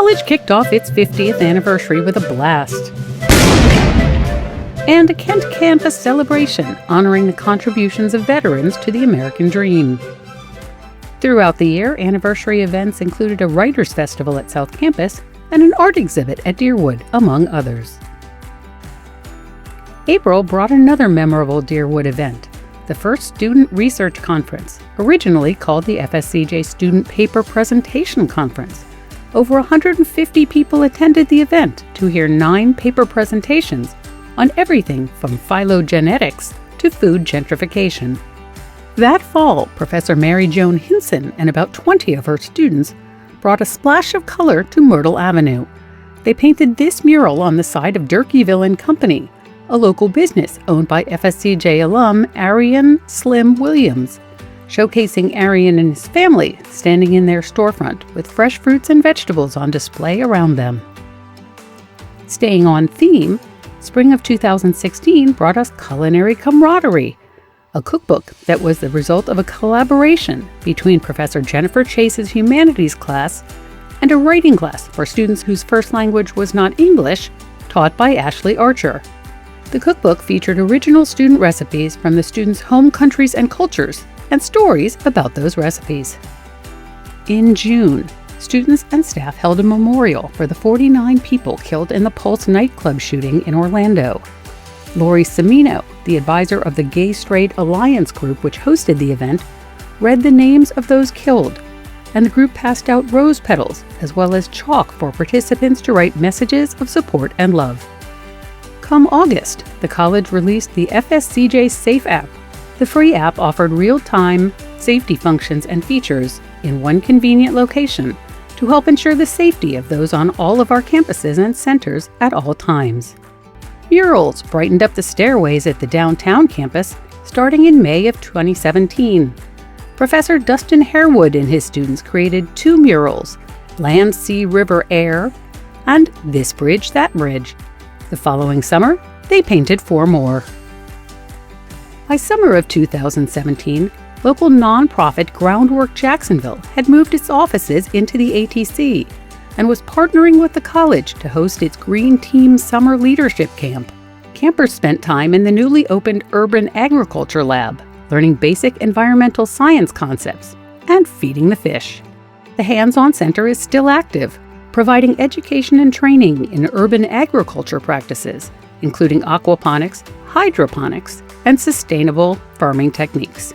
college kicked off its 50th anniversary with a blast. And a Kent campus celebration honoring the contributions of veterans to the American dream. Throughout the year, anniversary events included a Writers' Festival at South Campus and an art exhibit at Deerwood, among others. April brought another memorable Deerwood event, the first Student Research Conference, originally called the FSCJ Student Paper Presentation Conference. Over 150 people attended the event to hear 9 paper presentations on everything from phylogenetics to food gentrification. That fall, Professor Mary Joan Hinson and about 20 of her students brought a splash of color to Myrtle Avenue. They painted this mural on the side of Durkeeville Company, a local business owned by FSCJ alum Arian Slim Williams, showcasing Arian and his family standing in their storefront with fresh fruits and vegetables on display around them. Staying on theme, spring of 2016 brought us Culinary Camaraderie, a cookbook that was the result of a collaboration between Professor Jennifer Chase's humanities class and a writing class for students whose first language was not English, taught by Ashley Archer. The cookbook featured original student recipes from the students' home countries and cultures, and stories about those recipes. In June, students and staff held a memorial for the 49 people killed in the Pulse nightclub shooting in Orlando. Lori Semino, the advisor of the Gay Straight Alliance group which hosted the event, read the names of those killed, and the group passed out rose petals as well as chalk for participants to write messages of support and love. Come August, the college released the FSCJ SAFE app. The free app offered real-time safety functions and features in one convenient location to help ensure the safety of those on all of our campuses and centers at all times. Murals brightened up the stairways at the downtown campus starting in May of 2017. Professor Dustin Harewood and his students created 2 murals, Land, Sea, River, Air, and This Bridge, That Bridge. The following summer, they painted 4 more. By summer of 2017, local nonprofit Groundworks Jacksonville had moved its offices into the ATC and was partnering with the college to host its Green Team Summer Leadership Camp. Campers spent time in the newly opened Urban Agriculture Lab, learning basic environmental science concepts and feeding the fish. The hands-on center is still active, providing education and training in urban agriculture practices, including aquaponics, hydroponics, and sustainable farming techniques.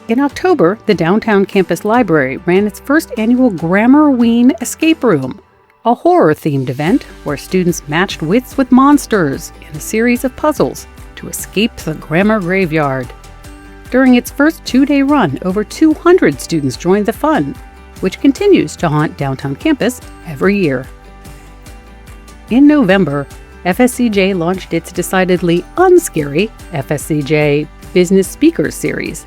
In October, the downtown campus library ran its first annual Grammarween Escape Room, a horror-themed event where students matched wits with monsters in a series of puzzles to escape the grammar graveyard. During its first 2-day run, over 200 students joined the fun, which continues to haunt downtown campus every year. In November, FSCJ launched its decidedly unscary FSCJ Business Speakers Series.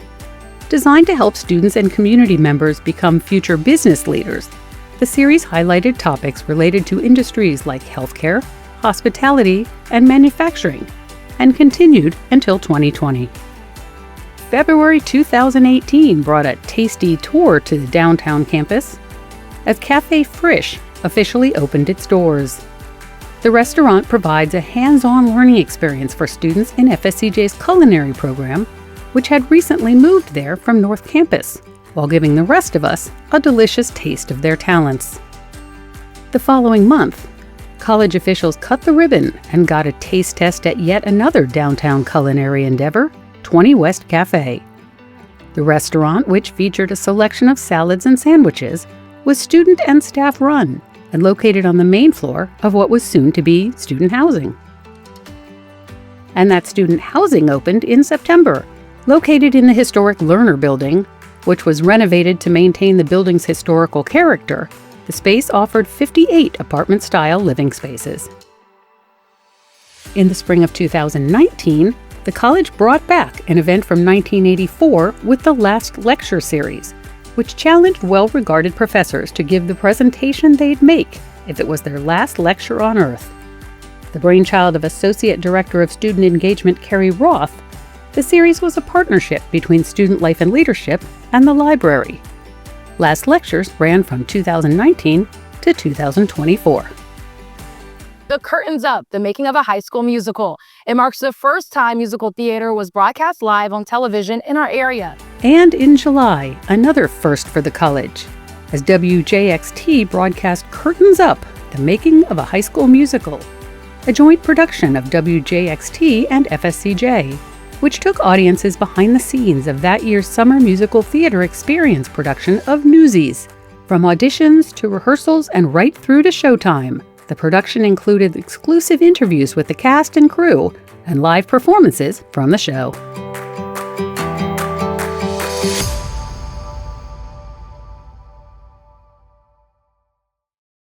Designed to help students and community members become future business leaders, the series highlighted topics related to industries like healthcare, hospitality, and manufacturing, and continued until 2020. February 2018 brought a tasty tour to the downtown campus as Cafe Frisch officially opened its doors. The restaurant provides a hands-on learning experience for students in FSCJ's culinary program, which had recently moved there from North Campus, while giving the rest of us a delicious taste of their talents. The following month, college officials cut the ribbon and got a taste test at yet another downtown culinary endeavor, 20 West Cafe. The restaurant, which featured a selection of salads and sandwiches, was student and staff run and located on the main floor of what was soon to be student housing. And that student housing opened in September, located in the historic Lerner Building, which was renovated to maintain the building's historical character. The space offered 58 apartment-style living spaces. In the spring of 2019, the college brought back an event from 1984 with the Last Lecture Series, which challenged well-regarded professors to give the presentation they'd make if it was their last lecture on Earth. The brainchild of Associate Director of Student Engagement Carrie Roth, the series was a partnership between Student Life and Leadership and the library. Last Lectures ran from 2019 to to 2024. The Curtain's Up, the making of a high school musical. It marks the first time musical theater was broadcast live on television in our area. And in July, another first for the college, as WJXT broadcast Curtains Up, the making of a high school musical, a joint production of WJXT and FSCJ, which took audiences behind the scenes of that year's summer musical theater experience production of Newsies. From auditions to rehearsals and right through to showtime, the production included exclusive interviews with the cast and crew and live performances from the show.